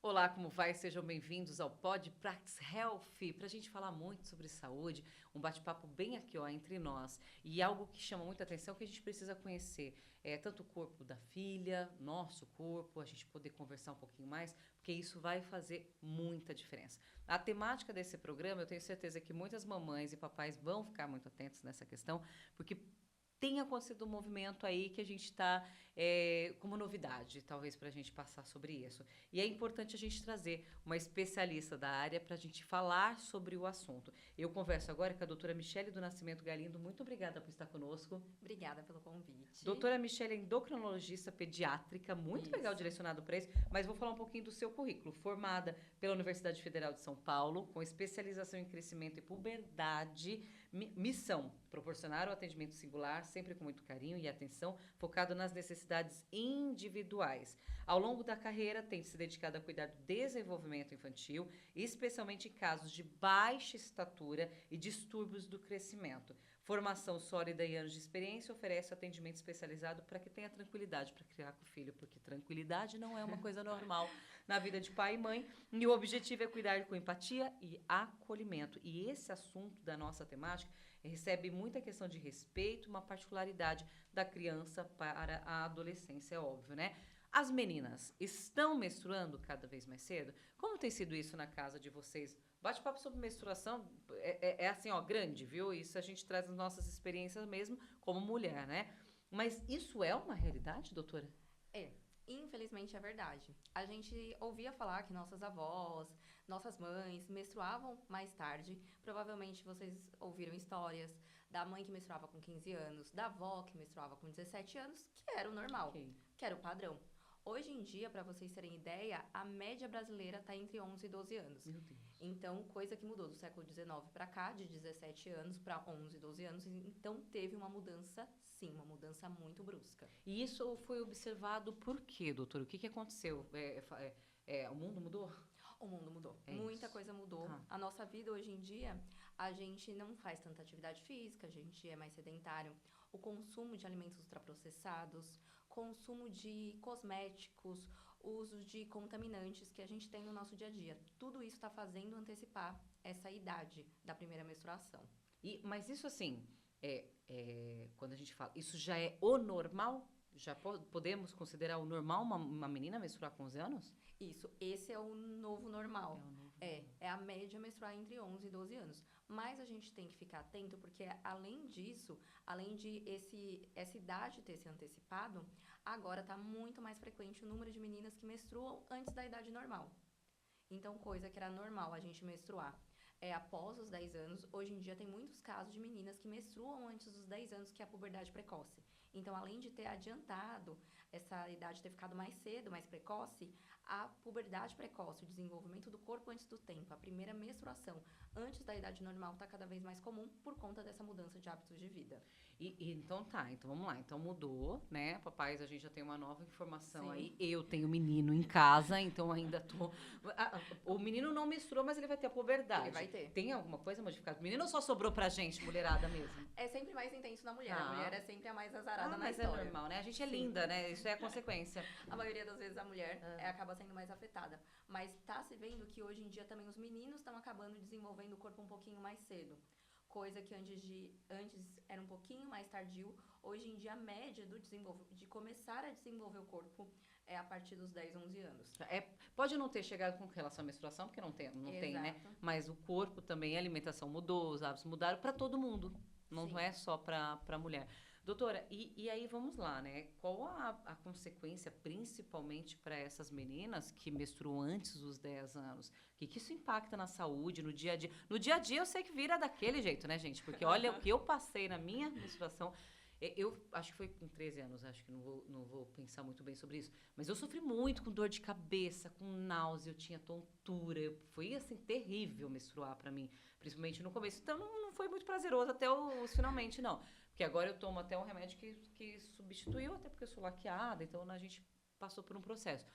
Olá, como vai? Sejam bem-vindos ao Pod Practice Health, para a gente falar muito sobre saúde, um bate-papo bem aqui, ó, entre nós. E algo que chama muita atenção que a gente precisa conhecer é tanto o corpo da filha, nosso corpo, a gente poder conversar um pouquinho mais, porque isso vai fazer muita diferença. A temática desse programa, eu tenho certeza que muitas mamães e papais vão ficar muito atentos nessa questão, porque tem acontecido um movimento aí que a gente está como novidade, talvez, para a gente passar sobre isso. E é importante a gente trazer uma especialista da área para a gente falar sobre o assunto. Eu converso agora com a doutora Michele do Nascimento Galindo. Muito obrigada por estar conosco. Obrigada pelo convite. Doutora Michele é endocrinologista pediátrica, muito legal Isso. direcionado para isso, mas vou falar um pouquinho do seu currículo. Formada pela Universidade Federal de São Paulo, com especialização em crescimento e puberdade, missão, proporcionar o atendimento singular, sempre com muito carinho e atenção, focado nas necessidades individuais. Ao longo da carreira, tem se dedicado a cuidar do desenvolvimento infantil, especialmente em casos de baixa estatura e distúrbios do crescimento. Formação sólida e anos de experiência oferece atendimento especializado para que tenha tranquilidade para criar com o filho, porque tranquilidade não é uma coisa normal na vida de pai e mãe. E o objetivo é cuidar com empatia e acolhimento. E esse assunto da nossa temática recebe muita questão de respeito, uma particularidade da criança para a adolescência, é óbvio, né? As meninas estão menstruando cada vez mais cedo? Como tem sido isso na casa de vocês? Bate-papo sobre menstruação é assim, ó, grande, viu? Isso a gente traz as nossas experiências mesmo como mulher, né? Mas isso é uma realidade, doutora? É, infelizmente é verdade. A gente ouvia falar que nossas avós, nossas mães menstruavam mais tarde. Provavelmente vocês ouviram histórias da mãe que menstruava com 15 anos, da avó que menstruava com 17 anos, que era o normal, Ok. que era o padrão. Hoje em dia, para vocês terem ideia, a média brasileira está entre 11 e 12 anos. Meu Deus. Então, coisa que mudou do século XIX para cá, de 17 anos para 11, 12 anos. Então, teve uma mudança, sim, uma mudança muito brusca. E isso foi observado por quê, doutora? O que, que aconteceu? O mundo mudou? O mundo mudou. É Muita isso. coisa mudou. Tá. A nossa vida hoje em dia, a gente não faz tanta atividade física, a gente é mais sedentário. O consumo de alimentos ultraprocessados, consumo de cosméticos, uso de contaminantes que a gente tem no nosso dia a dia. Tudo isso está fazendo antecipar essa idade da primeira menstruação. Mas isso assim, quando a gente fala, isso já é o normal? Já podemos considerar o normal uma menina menstruar com 11 anos? Isso, esse é o novo É normal. o novo É, normal. é a média menstrual entre 11 e 12 anos. Mas a gente tem que ficar atento porque, além disso, além de essa idade ter se antecipado, agora está muito mais frequente o número de meninas que menstruam antes da idade normal. Então, coisa que era normal a gente menstruar após os 10 anos, hoje em dia tem muitos casos de meninas que menstruam antes dos 10 anos, que é a puberdade precoce. Então, além de ter adiantado essa idade ter ficado mais cedo, mais precoce, a puberdade precoce, o desenvolvimento do corpo antes do tempo, a primeira menstruação antes da idade normal está cada vez mais comum por conta dessa mudança de hábitos de vida. Então tá, então vamos lá. Então mudou, né? Papais, a gente já tem uma nova informação Sim, aí. Eu tenho menino em casa, então ainda tô. O menino não menstruou, mas ele vai ter a ele puberdade. vai ter. Tem alguma coisa modificada? O menino só sobrou pra gente, mulherada mesmo. É sempre mais intenso na mulher. A mulher Tá. é sempre a mais azarada na Mas é história. normal, né? A gente é Sim. linda, né? Isso é a consequência. A maioria das vezes a mulher Ah. acaba sendo mais afetada. Mas tá se vendo que hoje em dia também os meninos estão acabando desenvolvendo o corpo um pouquinho mais cedo. Coisa que antes era um pouquinho mais tardio. Hoje em dia a média de começar a desenvolver o corpo é a partir dos 10, 11 anos. Pode não ter chegado com relação à menstruação, porque não tem, né? Exato. Mas o corpo também, a alimentação mudou, os hábitos mudaram para todo mundo. Não Sim. é só para mulher. Doutora, e aí vamos lá, né? Qual a consequência, principalmente para essas meninas que menstruam antes dos 10 anos? O que isso impacta na saúde, no dia a dia? No dia a dia eu sei que vira daquele jeito, né, gente? Porque olha o que eu passei na minha menstruação. Eu acho que foi com 13 anos, acho que não vou pensar muito bem sobre isso. Mas eu sofri muito com dor de cabeça, com náusea, eu tinha tontura. Foi, assim, terrível menstruar pra mim, principalmente no começo. Então não foi muito prazeroso até os finalmente, não. Porque agora eu tomo até um remédio que substituiu, até porque eu sou laqueada, então a gente passou por um processo.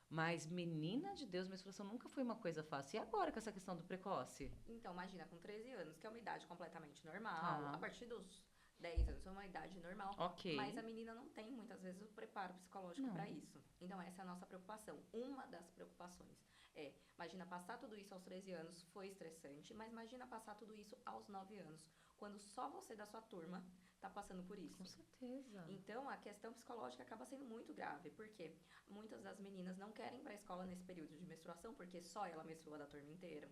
Mas, menina de Deus, menstruação nunca foi uma coisa fácil. E agora com essa questão do precoce? Então, imagina, com 13 anos, que é uma idade completamente normal, a Tá, partir dos 10 anos é uma idade normal, ok. mas a menina não tem muitas vezes o preparo psicológico para Não. isso. Então, essa é a nossa preocupação. Uma das preocupações Imagina passar tudo isso aos 13 anos, foi estressante, mas imagina passar tudo isso aos 9 anos, quando só você da sua turma tá passando por isso. Com certeza. Então, a questão psicológica acaba sendo muito grave, porque muitas das meninas não querem ir para a escola nesse período de menstruação, porque só ela menstrua da turma inteira.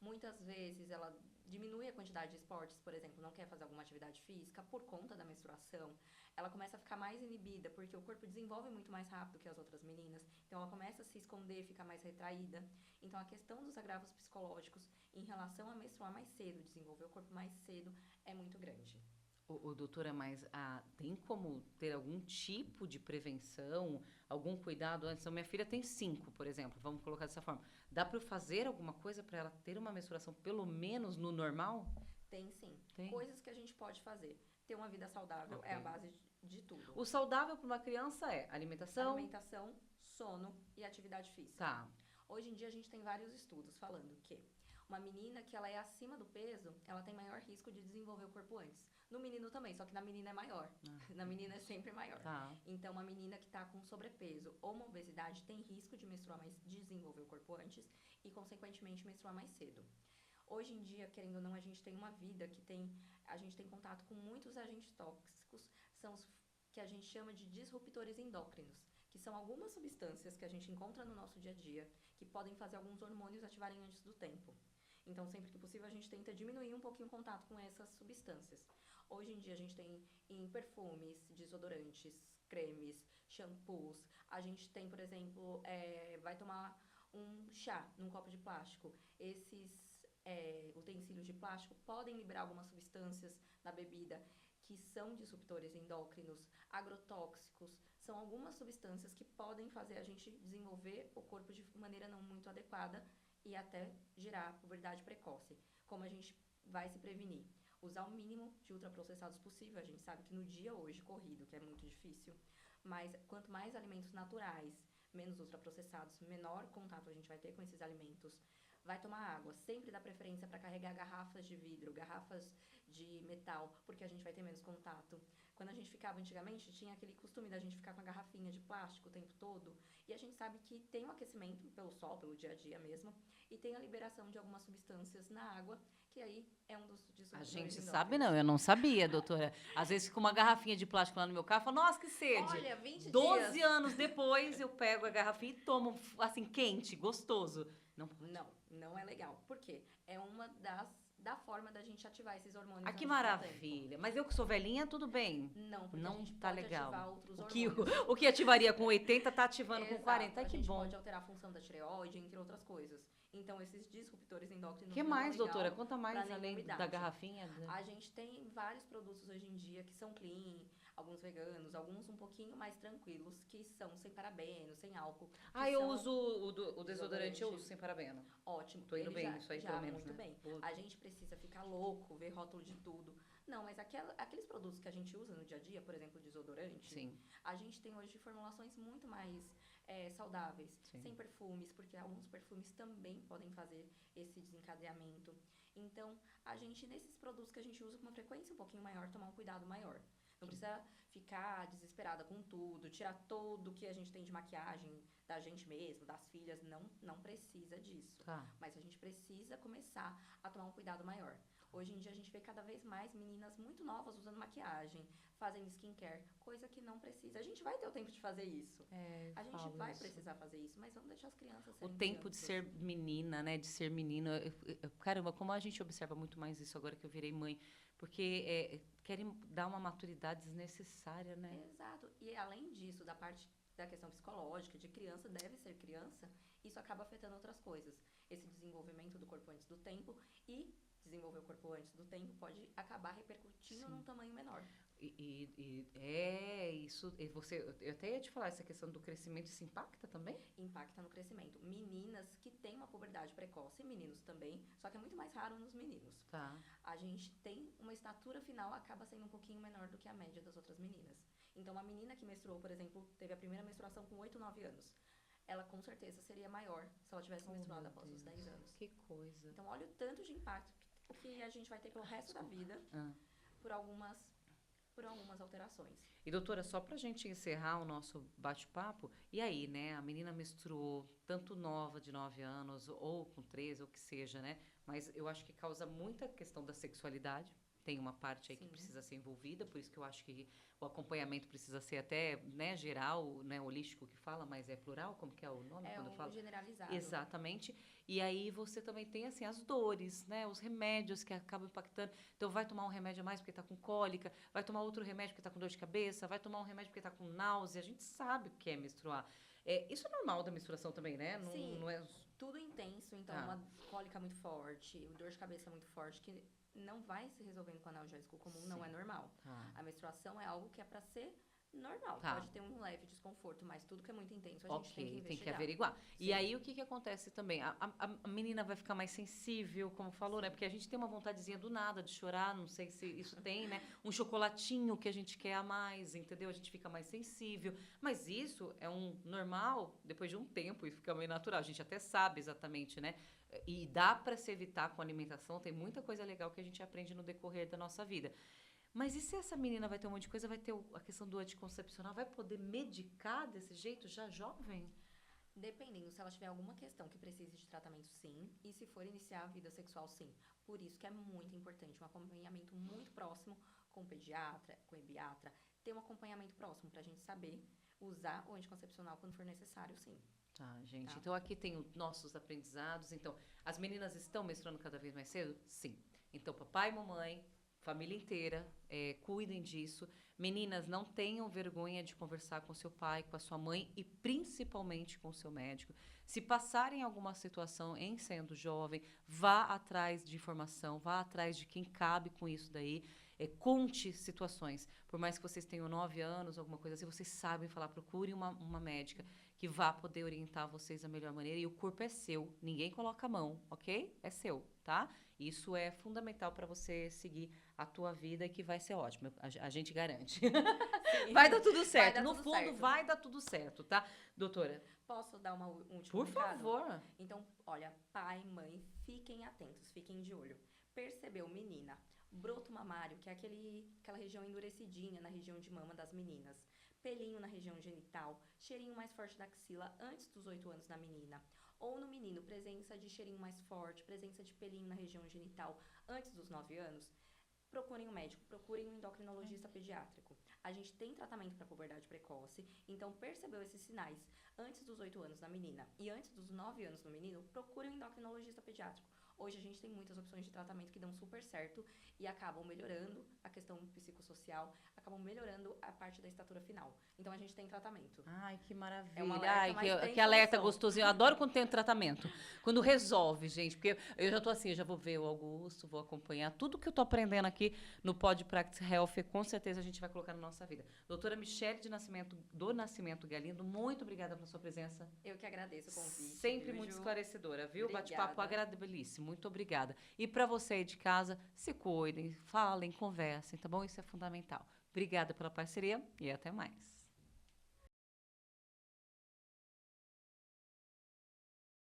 Muitas vezes ela diminui a quantidade de esportes, por exemplo, não quer fazer alguma atividade física por conta da menstruação. Ela começa a ficar mais inibida, porque o corpo desenvolve muito mais rápido que as outras meninas. Então, ela começa a se esconder, fica mais retraída. Então, a questão dos agravos psicológicos em relação a menstruar mais cedo, desenvolver o corpo mais cedo, é muito grande. Doutora, mas tem como ter algum tipo de prevenção, algum cuidado antes? Então, minha filha tem 5, por exemplo, vamos colocar dessa forma. Dá para eu fazer alguma coisa para ela ter uma menstruação pelo menos no normal? Tem sim. Tem? Coisas que a gente pode fazer. Ter uma vida saudável é a base de tudo. O saudável para uma criança é alimentação? Alimentação, sono e atividade física. Tá. Hoje em dia a gente tem vários estudos falando que uma menina que ela é acima do peso, ela tem maior risco de desenvolver o corpo antes. No menino também, só que na menina é maior. Na menina é sempre maior. Tá. Então, uma menina que está com sobrepeso ou uma obesidade tem risco de menstruar mais, de desenvolver o corpo antes e, consequentemente, menstruar mais cedo. Hoje em dia, querendo ou não, a gente tem uma vida a gente tem contato com muitos agentes tóxicos, são os que a gente chama de disruptores endócrinos, que são algumas substâncias que a gente encontra no nosso dia a dia, que podem fazer alguns hormônios ativarem antes do tempo. Então, sempre que possível, a gente tenta diminuir um pouquinho o contato com essas substâncias. Hoje em dia, a gente tem em perfumes, desodorantes, cremes, shampoos. A gente tem, por exemplo, vai tomar um chá num copo de plástico. Esses utensílios de plástico podem liberar algumas substâncias na bebida que são disruptores endócrinos, agrotóxicos. São algumas substâncias que podem fazer a gente desenvolver o corpo de maneira não muito adequada e até gerar puberdade precoce. Como a gente vai se prevenir? Usar o mínimo de ultraprocessados possível. A gente sabe que no dia hoje, corrido, que é muito difícil, mas quanto mais alimentos naturais, menos ultraprocessados, menor contato a gente vai ter com esses alimentos. Vai tomar água, sempre dá preferência para carregar garrafas de vidro, garrafas de metal, porque a gente vai ter menos contato. Quando a gente ficava antigamente, tinha aquele costume da gente ficar com a garrafinha de plástico o tempo todo, e a gente sabe que tem um aquecimento pelo sol, pelo dia a dia mesmo, e tem a liberação de algumas substâncias na água, que aí é um dos disruptores A gente endócrinos. sabe não, eu não sabia, doutora. Às vezes com uma garrafinha de plástico lá no meu carro, eu falo, nossa, que sede. Olha, 20 12 dias. anos depois eu pego a garrafinha e tomo, assim, quente, gostoso. Não é legal. Por quê? É uma da forma da gente ativar esses hormônios. Ah, que antes do maravilha. Mas eu que sou velhinha, tudo bem. tempo. Não, porque Não a gente tá pode legal. ativar outros Que, hormônios. o que ativaria com 80 tá ativando com Exato, 40. Ai, a que gente bom. pode alterar a função da tireoide, entre outras coisas. Então, esses disruptores endócrinos O que não mais, é legal doutora? Conta mais pra nenhuma além da idade. garrafinha. A gente tem vários produtos hoje em dia que são clean, alguns veganos, alguns um pouquinho mais tranquilos, que são sem parabeno, sem álcool. Eu são uso o desodorante, eu uso sem parabeno. ótimo. Tô indo Ele bem já, nisso aí, já pelo menos, muito né? bem. Vou- A gente precisa ficar louco, ver rótulo de tudo. Não, mas aqueles produtos que a gente usa no dia a dia, por exemplo, desodorante, Sim. a gente tem hoje formulações muito mais saudáveis, Sim. sem perfumes, porque alguns perfumes também podem fazer esse desencadeamento. Então, a gente, nesses produtos que a gente usa com uma frequência um pouquinho maior, tomar um cuidado maior. Não precisa ficar desesperada com tudo, tirar tudo que a gente tem de maquiagem da gente mesmo, das filhas, não precisa disso. Tá. Mas a gente precisa começar a tomar um cuidado maior. Hoje em dia a gente vê cada vez mais meninas muito novas usando maquiagem, fazendo skincare, coisa que não precisa. A gente vai ter o tempo de fazer isso. A gente vai precisar fazer isso, mas vamos deixar as crianças O serem tempo de crianças. ser menina, né? De ser menino. Caramba, como a gente observa muito mais isso agora que eu virei mãe. Porque querem dar uma maturidade desnecessária, né? Exato. E além disso, da parte da questão psicológica, de criança deve ser criança, isso acaba afetando outras coisas. Esse desenvolvimento do corpo antes do tempo e desenvolver o corpo antes do tempo pode acabar repercutindo num tamanho menor. Isso. Eu até ia te falar, essa questão do crescimento, isso impacta também? Impacta no crescimento. Meninas que têm uma puberdade precoce, meninos também, só que é muito mais raro nos meninos. Tá. A gente tem uma estatura final, acaba sendo um pouquinho menor do que a média das outras meninas. Então, uma menina que menstruou, por exemplo, teve a primeira menstruação com 8, 9 anos. Ela, com certeza, seria maior se ela tivesse menstruado após os 10 anos. Que coisa. Então, olha o tanto de impacto que a gente vai ter pelo resto da vida por algumas por algumas alterações. E doutora, só pra gente encerrar o nosso bate-papo, e aí, né? A menina menstruou, tanto nova, de 9 anos, ou com 13, ou que seja, né? Mas eu acho que causa muita questão da sexualidade. Tem uma parte aí que Sim, precisa ser envolvida, por isso que eu acho que o acompanhamento precisa ser até, né, geral, né, holístico que fala, mas é plural, como que é o nome é quando eu o falo? generalizado. Exatamente. E aí você também tem assim as dores, né? Os remédios que acabam impactando. Então vai tomar um remédio a mais porque tá com cólica, vai tomar outro remédio porque tá com dor de cabeça, vai tomar um remédio porque tá com náusea. A gente sabe o que é menstruar. Isso é normal da menstruação também, né? Não, Sim, não é. tudo intenso, então Tá, uma cólica muito forte, dor de cabeça muito forte, que não vai se resolvendo com analgésico comum, não sim. é normal. Tá. A menstruação é algo que é pra ser normal. Tá. Pode ter um leve desconforto, mas tudo que é muito intenso a gente tem que Ok, tem que investigar. averiguar. E Sim, aí, o que que acontece também? A menina vai ficar mais sensível, como falou, né? Porque a gente tem uma vontadezinha do nada de chorar, não sei se isso tem, né? Um chocolatinho que a gente quer a mais, entendeu? A gente fica mais sensível. Mas isso é um normal, depois de um tempo, e fica meio natural. A gente até sabe exatamente, né? E dá para se evitar com a alimentação, tem muita coisa legal que a gente aprende no decorrer da nossa vida. Mas e se essa menina vai ter um monte de coisa, vai ter a questão do anticoncepcional, vai poder medicar desse jeito já jovem? dependendo se ela tiver alguma questão que precise de tratamento, sim, e se for iniciar a vida sexual, sim. Por isso que é muito importante um acompanhamento muito próximo com o pediatra, com o ebiatra, ter um acompanhamento próximo pra gente saber usar o anticoncepcional quando for necessário, sim, Tá, gente. tá? Então aqui tem os nossos aprendizados. Então, as meninas estão menstruando cada vez mais cedo? Sim. Então, papai e mamãe, família inteira, cuidem disso. Meninas, não tenham vergonha de conversar com seu pai, com a sua mãe e principalmente com o seu médico. Se passarem alguma situação em sendo jovem, vá atrás de informação, vá atrás de quem cabe com isso daí. Conte situações. Por mais que vocês tenham 9 anos, alguma coisa assim, vocês sabem falar, procure uma médica que vá poder orientar vocês da melhor maneira. E o corpo é seu, ninguém coloca a mão, ok? É seu, tá? Isso é fundamental para você seguir a tua vida e que vai ser ótimo. A gente garante. Sim, Vai dar tudo vai certo. dar No tudo fundo, certo. vai dar tudo certo, tá? Doutora, Posso dar um último por recado? favor. Então, olha, pai, mãe, fiquem atentos, fiquem de olho. Percebeu, menina? Broto mamário, que é aquela região endurecidinha na região de mama das meninas. Pelinho na região genital, cheirinho mais forte da axila antes dos 8 anos na menina. Ou no menino, presença de cheirinho mais forte, presença de pelinho na região genital antes dos 9 anos. Procurem um médico, procurem um endocrinologista pediátrico. A gente tem tratamento para puberdade precoce, então percebeu esses sinais antes dos 8 anos na menina e antes dos 9 anos no menino, procure um endocrinologista pediátrico. Hoje a gente tem muitas opções de tratamento que dão super certo e acabam melhorando a questão psicossocial, acabam melhorando a parte da estatura final. Então a gente tem tratamento. Ai, que É um maravilha. alerta, Ai, mas tem que alerta solução. gostosinho. Eu adoro quando tem tratamento. Quando resolve, gente. Porque eu já tô assim, eu já vou ver o Augusto, vou acompanhar tudo que eu tô aprendendo aqui no Pod Practice Health. Com certeza a gente vai colocar na nossa vida. Doutora Michele do Nascimento Galindo, muito obrigada pela sua presença. Eu que agradeço o convite. Sempre viu, muito Ju? esclarecedora, viu? Bate-papo Obrigada. agradabilíssimo. Muito obrigada. E para você aí de casa, se cuidem, falem, conversem, tá bom? Isso é fundamental. Obrigada pela parceria e até mais.